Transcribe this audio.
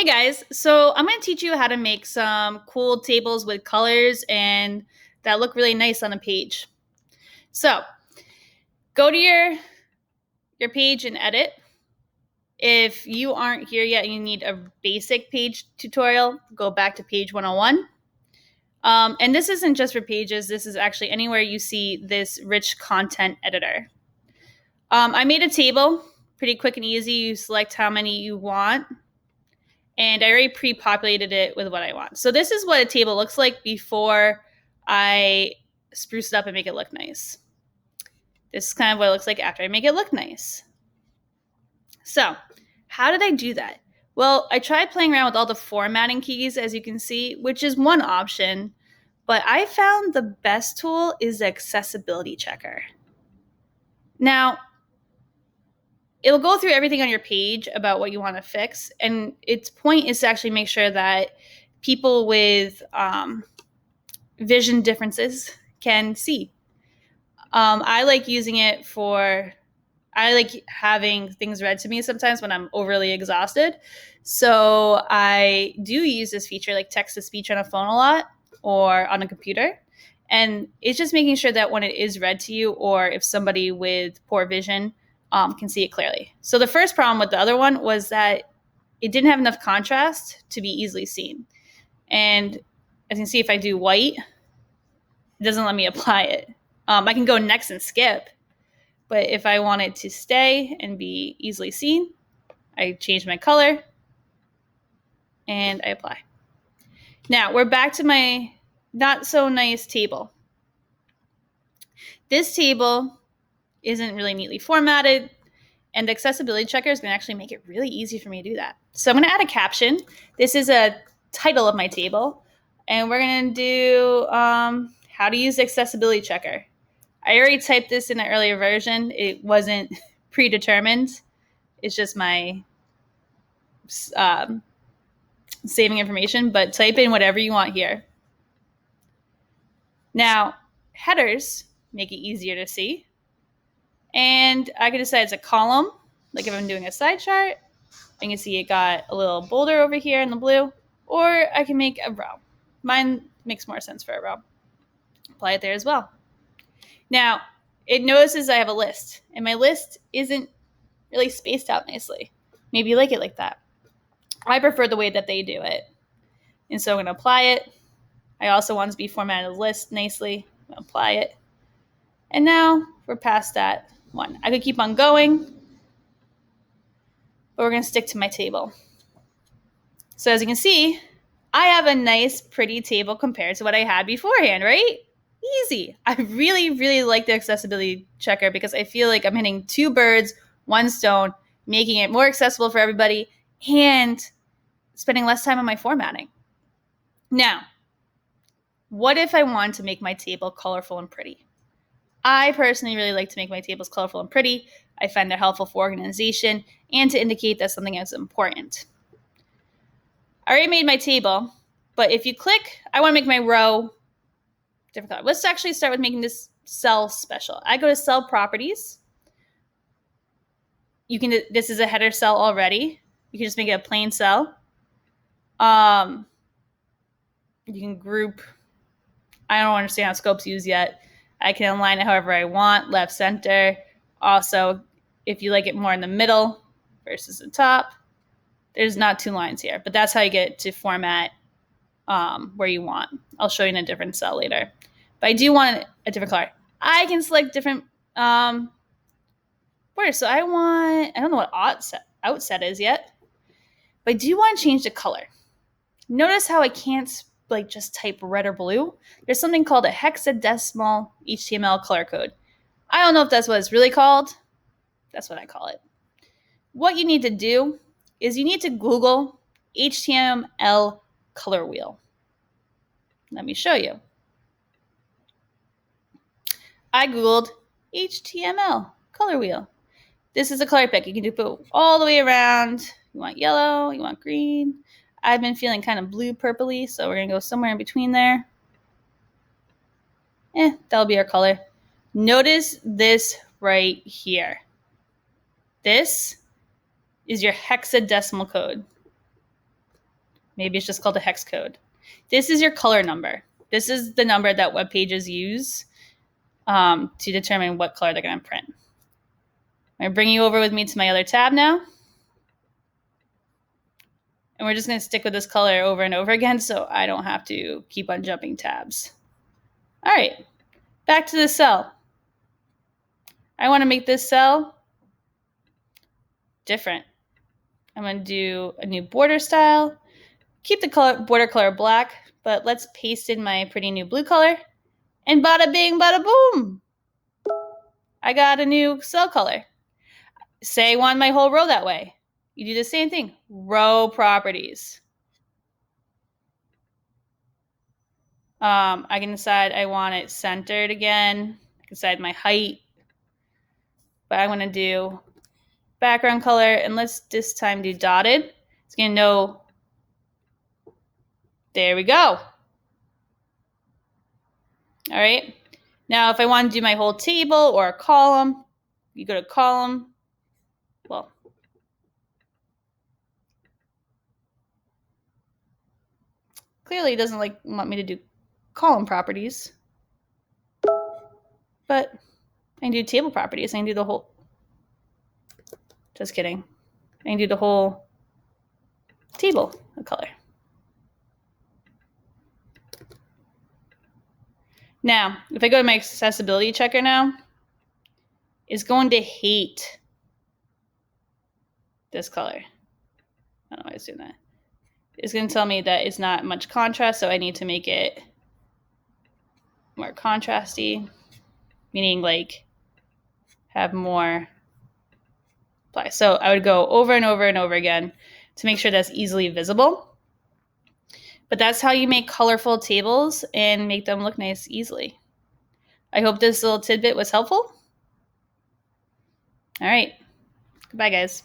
Hey guys, so I'm going to teach you how to make some cool tables with colors and that look really nice on a page. So go to your page and edit. If you aren't here yet and you need a basic page tutorial, go back to page 101. And this isn't just for pages, this is actually anywhere you see this rich content editor. I made a table, pretty quick and easy. You select how many you want. And I already pre-populated it with what I want. So this is what a table looks like before I spruce it up and make it look nice. This is kind of what it looks like after I make it look nice. So how did I do that? Well, I tried playing around with all the formatting keys, as you can see, which is one option, but I found the best tool is the accessibility checker. Now, it'll go through everything on your page about what you want to fix, and its point is to actually make sure that people with vision differences can see. I like using it I like having things read to me sometimes when I'm overly exhausted. So I do use this feature like text to speech on a phone a lot or on a computer. And it's just making sure that when it is read to you, or if somebody with poor vision can see it clearly. So the first problem with the other one was that it didn't have enough contrast to be easily seen. And as you can see, if I do white, it doesn't let me apply it. I can go next and skip, but if I want it to stay and be easily seen, I change my color and I apply. Now we're back to my not so nice table. This table isn't really neatly formatted, and the accessibility checker is going to actually make it really easy for me to do that. So I'm going to add a caption. This is a title of my table, and we're going to do how to use the accessibility checker. I already typed this in an earlier version. It wasn't predetermined. It's just my saving information, but type in whatever you want here. Now, headers make it easier to see. And I can decide it's a column, like if I'm doing a side chart. I can see it got a little boulder over here in the blue, or I can make a row. Mine makes more sense for a row. Apply it there as well. Now, it notices I have a list, and my list isn't really spaced out nicely. Maybe you like it like that. I prefer the way that they do it. And so I'm going to apply it. I also want it to be formatted as a list nicely. I'm going to apply it. And now we're past that one. I could keep on going, but we're going to stick to my table. So as you can see, I have a nice, pretty table compared to what I had beforehand, right? Easy. I really, really like the accessibility checker because I feel like I'm hitting two birds, one stone, making it more accessible for everybody and spending less time on my formatting. Now, what if I want to make my table colorful and pretty? I personally really like to make my tables colorful and pretty. I find they're helpful for organization and to indicate that something is important. I already made my table, but if you click, I want to make my row different color. Let's actually start with making this cell special. I go to cell properties. This is a header cell already. You can just make it a plain cell. You can group. I don't understand how scope's used yet. I can align it however I want, left, center. Also, if you like it more in the middle versus the top, there's not two lines here, but that's how you get to format where you want. I'll show you in a different cell later. But I do want a different color. I can select different borders. So I don't know what outset is yet, but I do want to change the color. Notice how I can't just type red or blue. There's something called a hexadecimal HTML color code. I don't know if that's what it's really called. That's what I call it. What you need to do is you need to Google HTML color wheel. Let me show you. I Googled HTML color wheel. This is a color pick. You can do put all the way around. You want yellow, you want green. I've been feeling kind of blue purpley, so we're going to go somewhere in between there. That'll be our color. Notice this right here. This is your hexadecimal code. Maybe it's just called a hex code. This is your color number. This is the number that web pages use to determine what color they're going to print. I'm going to bring you over with me to my other tab now. And we're just going to stick with this color over and over again so I don't have to keep on jumping tabs. All right, back to the cell. I want to make this cell different. I'm going to do a new border style. Keep the border color black, but let's paste in my pretty new blue color. And bada bing, bada boom. I got a new cell color. Say I want my whole row that way. You do the same thing. Row properties. I can decide I want it centered again. I can decide my height. But I want to do background color, and let's this time do dotted. It's going to know. There we go. All right. Now, if I want to do my whole table or a column, you go to column. Well, clearly it doesn't want me to do column properties. But I can do table properties. I can do the whole. Just kidding. I can do the whole table of color. Now, if I go to my accessibility checker now, it's going to hate this color. I don't know why it's doing that. It's going to tell me that it's not much contrast, so I need to make it more contrasty, meaning like have more apply. So I would go over and over and over again to make sure that's easily visible. But that's how you make colorful tables and make them look nice easily. I hope this little tidbit was helpful. All right. Goodbye, guys.